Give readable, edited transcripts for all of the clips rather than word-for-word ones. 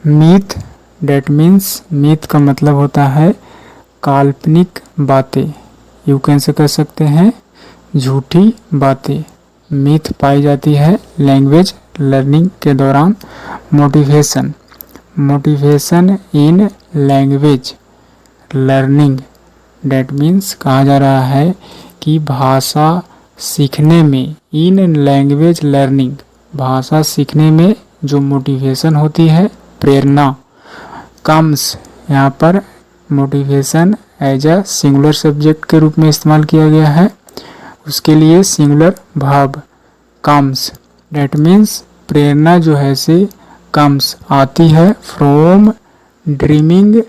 Myth, that means myth का मतलब होता है काल्पनिक बातें, यू कैन से कर सकते हैं झूठी बातें। मिथ पाई जाती है लैंग्वेज लर्निंग के दौरान। Motivation, motivation in language learning, that means कहा जा रहा है कि भाषा सीखने में, इन लैंग्वेज लर्निंग भाषा सीखने में जो मोटिवेशन होती है, प्रेरणा। कम्स, यहाँ पर motivation as a singular subject के रूप में इस्तेमाल किया गया है, उसके लिए singular verb comes, that means प्रेरणा जो है से कम्स आती है from dreaming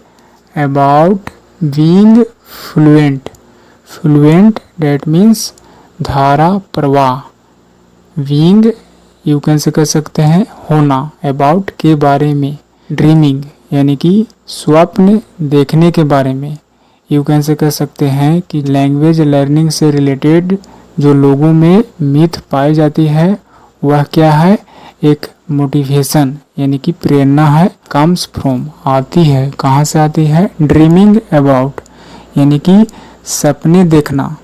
about being fluent. Fluent that means धारा प्रवाह, बीइंग यू कैन से कर सकते हैं होना, अबाउट के बारे में, ड्रीमिंग यानी कि स्वप्न देखने के बारे में। यू कैन से कर सकते हैं कि लैंग्वेज लर्निंग से रिलेटेड जो लोगों में मिथ पाई जाती है वह क्या है, एक मोटिवेशन यानी कि प्रेरणा है। कम्स फ्रॉम आती है, कहाँ से आती है, ड्रीमिंग अबाउट यानी कि सपने देखना,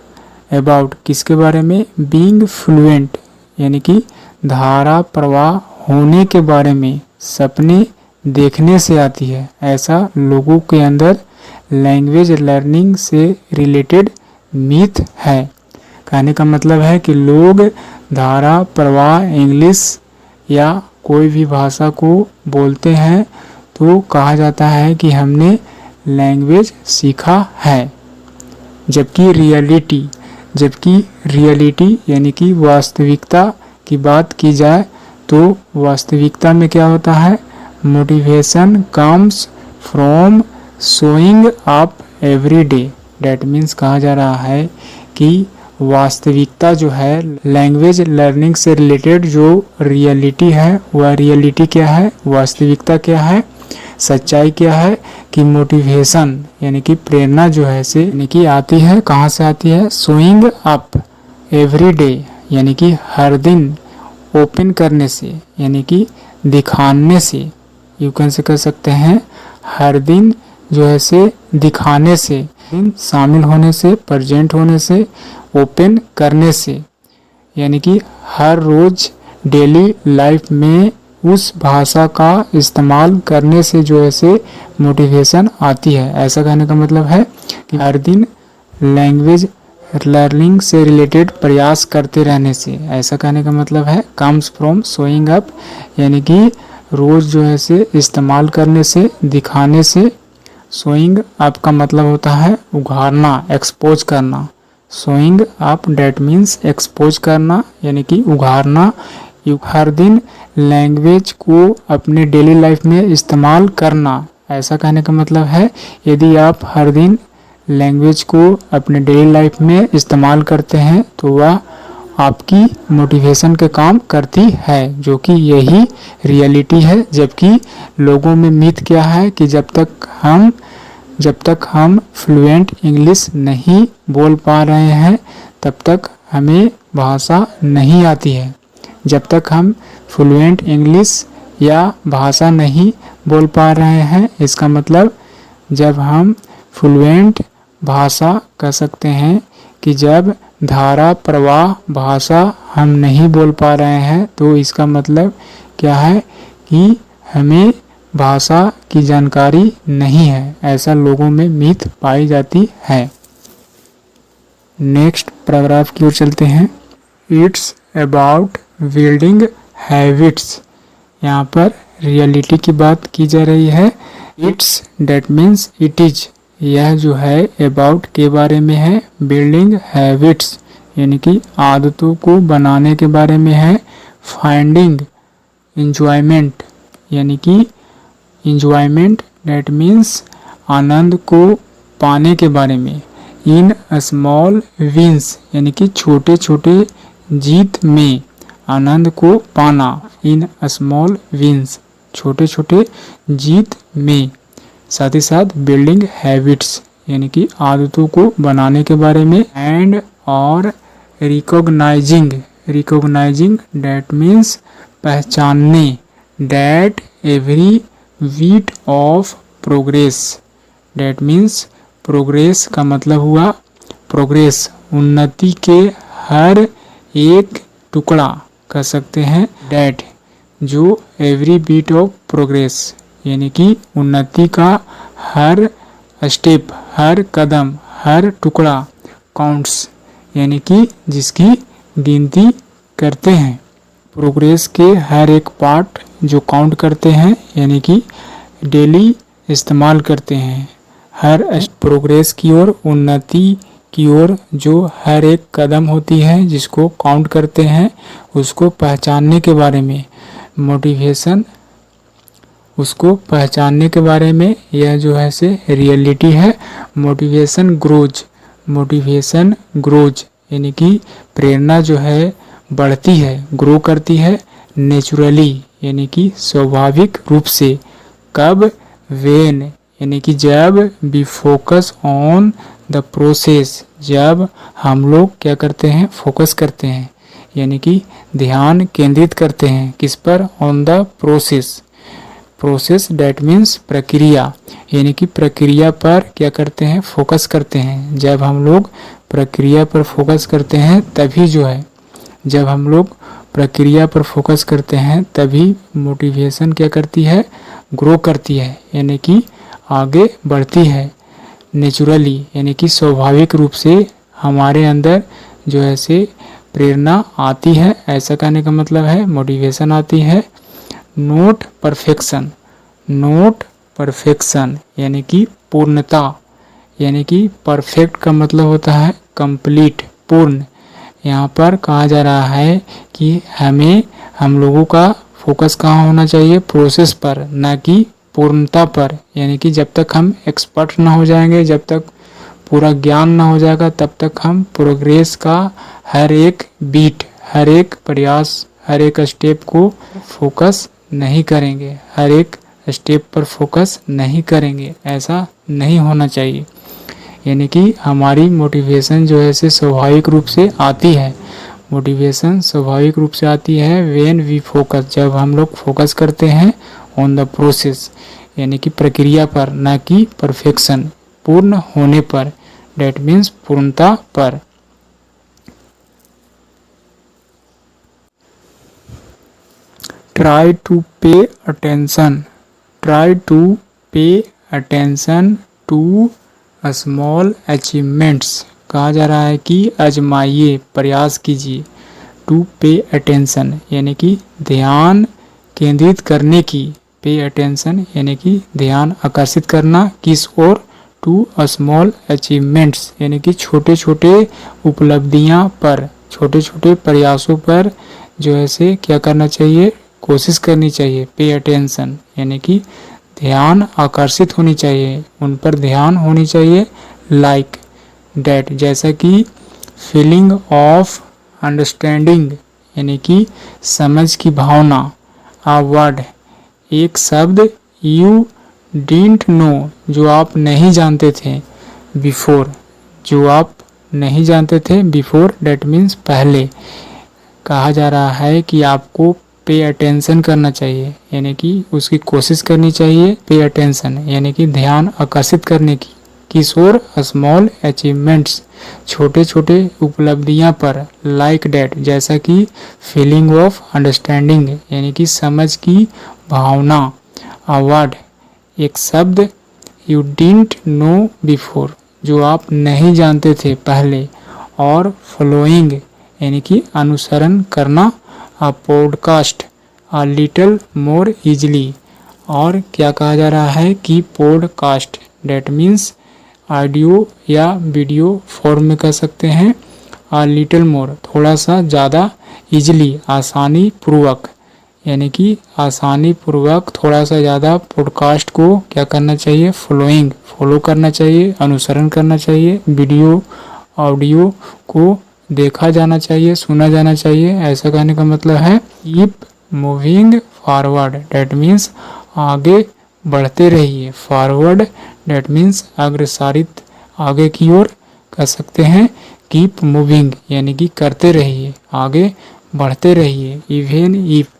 अबाउट किसके बारे में, बीइंग फ्लुएंट यानी कि धारा प्रवाह होने के बारे में, सपने देखने से आती है। ऐसा लोगों के अंदर लैंग्वेज लर्निंग से रिलेटेड मिथ है। कहने का मतलब है कि लोग धारा प्रवाह इंग्लिश या कोई भी भाषा को बोलते हैं तो कहा जाता है कि हमने लैंग्वेज सीखा है, जबकि रियलिटी यानी कि वास्तविकता की बात की जाए तो वास्तविकता में क्या होता है, motivation comes from showing up every day, that means कहा जा रहा है कि वास्तविकता जो है लैंग्वेज लर्निंग से रिलेटेड जो रियलिटी है वह रियलिटी क्या है, वास्तविकता क्या है, सच्चाई क्या है कि मोटिवेशन यानी कि प्रेरणा जो है से यानी कि आती है, कहाँ से आती है, शोइंग अप एवरी डे यानी कि हर दिन, ओपन करने से यानी कि दिखाने से, यू कैन से कर सकते हैं हर दिन जो है से दिखाने से, शामिल होने से, प्रेजेंट होने से, ओपन करने से यानी कि हर रोज डेली लाइफ में उस भाषा का इस्तेमाल करने से जो है से मोटिवेशन आती है। ऐसा कहने का मतलब है कि हर दिन लैंग्वेज लर्निंग से रिलेटेड प्रयास करते रहने से, ऐसा कहने का मतलब है कम्स फ्रॉम शोइंग अप यानी कि रोज जो है से इस्तेमाल करने से, दिखाने से। शोइंग अप का मतलब होता है उघाड़ना, एक्सपोज करना। Showing up that means expose करना यानी कि उघाड़ना। हर दिन लैंग्वेज को अपने डेली लाइफ में इस्तेमाल करना, ऐसा कहने का मतलब है यदि आप हर दिन लैंग्वेज को अपने डेली लाइफ में इस्तेमाल करते हैं तो वह आपकी मोटिवेशन के काम करती है, जो कि यही रियलिटी है। जबकि लोगों में मिथ क्या है कि जब तक हम फ्लुएंट इंग्लिश नहीं बोल पा रहे हैं तब तक हमें भाषा नहीं आती है। जब तक हम फ्लुएंट इंग्लिश या भाषा नहीं बोल पा रहे हैं, इसका मतलब जब हम फ्लुएंट भाषा कह सकते हैं कि जब धारा प्रवाह भाषा हम नहीं बोल पा रहे हैं तो इसका मतलब क्या है कि हमें भाषा की जानकारी नहीं है। ऐसा लोगों में मिथ पाई जाती है। नेक्स्ट पैराग्राफ की ओर चलते हैं। इट्स अबाउट बिल्डिंग हैबिट्स, यहाँ पर रियलिटी की बात की जा रही है। It's that means it is, यह जो है अबाउट के बारे में है, बिल्डिंग हैबिट्स यानी कि आदतों को बनाने के बारे में है। फाइंडिंग एंजॉयमेंट यानी कि एंजॉयमेंट डेट मीन्स आनंद को पाने के बारे में। इन स्मॉल विंस यानी कि छोटे छोटे जीत में आनंद को पाना। इन स्मॉल विंस छोटे छोटे जीत में। साथ ही साथ बिल्डिंग हैबिट्स यानी कि आदतों को बनाने के बारे में। एंड और रिकॉग्नाइजिंग डेट मीन्स पहचानने। That every bit of progress. That means progress का मतलब हुआ प्रोग्रेस, उन्नति के हर एक टुकड़ा कह सकते हैं। डेट जो एवरी बीट ऑफ प्रोग्रेस यानी कि उन्नति का हर स्टेप, हर कदम, हर टुकड़ा काउंट्स यानी कि जिसकी गिनती करते हैं। प्रोग्रेस के हर एक पार्ट जो काउंट करते हैं यानी कि डेली इस्तेमाल करते हैं। हर प्रोग्रेस की ओर, उन्नति की ओर जो हर एक कदम होती है जिसको काउंट करते हैं, उसको पहचानने के बारे में मोटिवेशन, उसको पहचानने के बारे में यह जो है से रियलिटी है। मोटिवेशन ग्रोज, मोटिवेशन ग्रोज यानी कि प्रेरणा जो है बढ़ती है, ग्रो करती है नेचुरली यानी कि स्वाभाविक रूप से। कब? वेन यानी कि जब, B focus on the process, जब हम लोग क्या करते हैं, फोकस करते हैं यानी कि ध्यान केंद्रित करते हैं किस पर, on the process. Process that means प्रक्रिया यानी कि प्रक्रिया पर क्या करते हैं, फोकस करते हैं। जब हम लोग प्रक्रिया पर फोकस करते हैं तभी जो है, जब हम लोग प्रक्रिया पर फोकस करते हैं तभी मोटिवेशन क्या करती है, ग्रो करती है यानी कि आगे बढ़ती है नेचुरली यानी कि स्वाभाविक रूप से हमारे अंदर जो है से प्रेरणा आती है। ऐसा कहने का मतलब है मोटिवेशन आती है। नोट परफेक्शन, नोट परफेक्शन यानी कि पूर्णता यानी कि परफेक्ट का मतलब होता है कंप्लीट, पूर्ण। यहाँ पर कहा जा रहा है कि हम लोगों का फोकस कहाँ होना चाहिए, प्रोसेस पर, ना कि पूर्णता पर। यानी कि जब तक हम एक्सपर्ट ना हो जाएंगे, जब तक पूरा ज्ञान ना हो जाएगा, तब तक हम प्रोग्रेस का हर एक बीट, हर एक प्रयास, हर एक स्टेप को फोकस नहीं करेंगे, हर एक स्टेप पर फोकस नहीं करेंगे। ऐसा नहीं होना चाहिए। यानी कि हमारी मोटिवेशन जो है से स्वाभाविक रूप से आती है, मोटिवेशन स्वाभाविक रूप से आती है व्हेन वी फोकस, जब हम लोग फोकस करते हैं ऑन द प्रोसेस यानी कि प्रक्रिया पर, ना कि परफेक्शन, पूर्ण होने पर। डेट मीन्स पूर्णता पर। Try to pay attention, try to pay attention to small achievements. कहा जा रहा है कि आजमाइए, प्रयास कीजिए। टू पे अटेंशन यानी कि ध्यान केंद्रित करने की, पे अटेंशन यानी कि ध्यान आकर्षित करना किस ओर, टू स्मॉल अचीवमेंट्स यानी कि छोटे छोटे उपलब्धियां पर, छोटे छोटे प्रयासों पर जो है से क्या करना चाहिए, कोशिश करनी चाहिए। पे अटेंशन यानी कि ध्यान आकर्षित होनी चाहिए, उन पर ध्यान होनी चाहिए। लाइक डेट जैसा कि फीलिंग ऑफ अंडरस्टैंडिंग यानी कि समझ की भावना। आ वर्ड एक शब्द, यू डिडंट नो जो आप नहीं जानते थे, बिफोर जो आप नहीं जानते थे, बिफोर डेट मीन्स पहले। कहा जा रहा है कि आपको पे अटेंशन करना चाहिए यानी कि उसकी कोशिश करनी चाहिए। पे अटेंशन यानी कि ध्यान आकर्षित करने की किस ओर, स्मॉल अचीवमेंट्स छोटे छोटे उपलब्धियां पर। लाइक डेट जैसा कि फीलिंग ऑफ अंडरस्टैंडिंग यानी कि समझ की भावना। अवार्ड एक शब्द, यू डिडंट नो बिफोर जो आप नहीं जानते थे पहले, और फॉलोइंग यानी कि अनुसरण करना। A podcast a little more easily, और क्या कहा जा रहा है कि पॉडकास्ट डेट मीन्स ऑडियो या वीडियो फॉर्म में कह सकते हैं। अ लिटिल मोर थोड़ा सा ज़्यादा, इजली आसानी पूर्वक यानी कि आसानी पूर्वक थोड़ा सा ज़्यादा पॉडकास्ट को क्या करना चाहिए, फॉलोइंग फॉलो करना चाहिए, अनुसरण करना चाहिए। वीडियो ऑडियो को देखा जाना चाहिए, सुना जाना चाहिए। ऐसा कहने का मतलब है keep moving forward that means आगे बढ़ते रहिए। फॉरवर्ड डेट मीन्स अग्रसारित, आगे की ओर कह सकते हैं। कीप मूविंग यानी कि करते रहिए, आगे बढ़ते रहिए। इवन इफ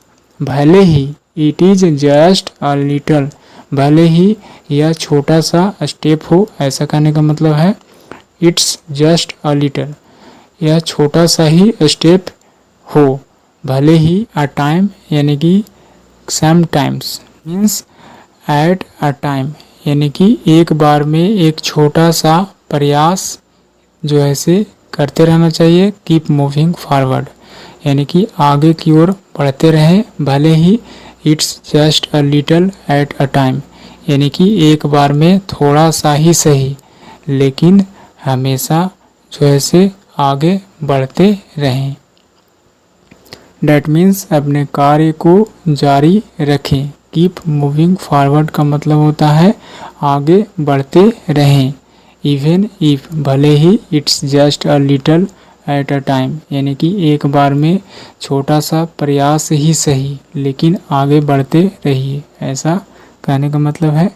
भले ही, it is just a little भले ही यह छोटा सा स्टेप हो, ऐसा कहने का मतलब है इट्स जस्ट अ लिटल, यह छोटा सा ही स्टेप हो, भले ही अ टाइम यानी कि sometimes means eight a time यानी कि एक बार में एक छोटा सा प्रयास जो है से करते रहना चाहिए। कीप मूविंग फॉरवर्ड यानी कि आगे की ओर बढ़ते रहें, भले ही it's just a little at a time यानी कि एक बार में थोड़ा सा ही सही, लेकिन हमेशा जो है से आगे बढ़ते रहें। डैट मीन्स अपने कार्य को जारी रखें। कीप मूविंग फॉरवर्ड का मतलब होता है आगे बढ़ते रहें। इवन इफ भले ही it's just a little at a time यानी कि एक बार में छोटा सा प्रयास ही सही, लेकिन आगे बढ़ते रहिए, ऐसा कहने का मतलब है।